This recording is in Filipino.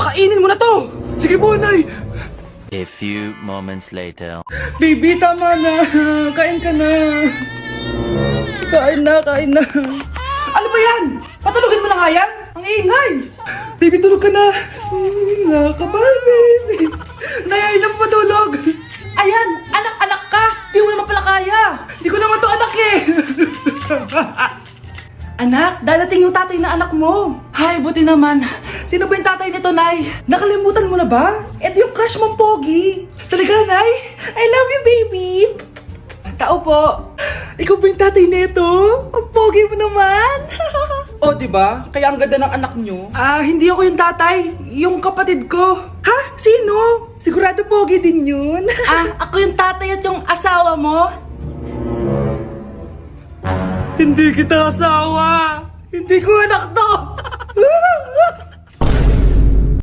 Pakainin mo na to! Sige po, Nay! A few moments later. Baby, tama na. Kain ka na. Kain na. Ano ba yan? Patulogin mo na nga yan? Ang ingay! Baby, tulog ka na. Nakakabal, baby. Nay, lang patulog. Ayan, anak-anak ka. Di mo naman pala kaya. Di ko naman to anak eh. Anak, dadating yung tatay na anak mo. Hay, buti naman. Sino ba yung tatay nito, Nay? Nakalimutan mo na ba? Ito yung crush mong pogi. Talaga, Nay? I love you, baby. Tao po. Ikaw ba yung tatay nito? Ang pogi mo naman. Oh, di ba? Kaya ang ganda ng anak nyo. Hindi ako yung tatay. Yung kapatid ko. Ha? Sino? Sigurado pogi din yun. Ako yung tatay at yung asawa mo? Hindi kita asawa. Hindi ko anak to.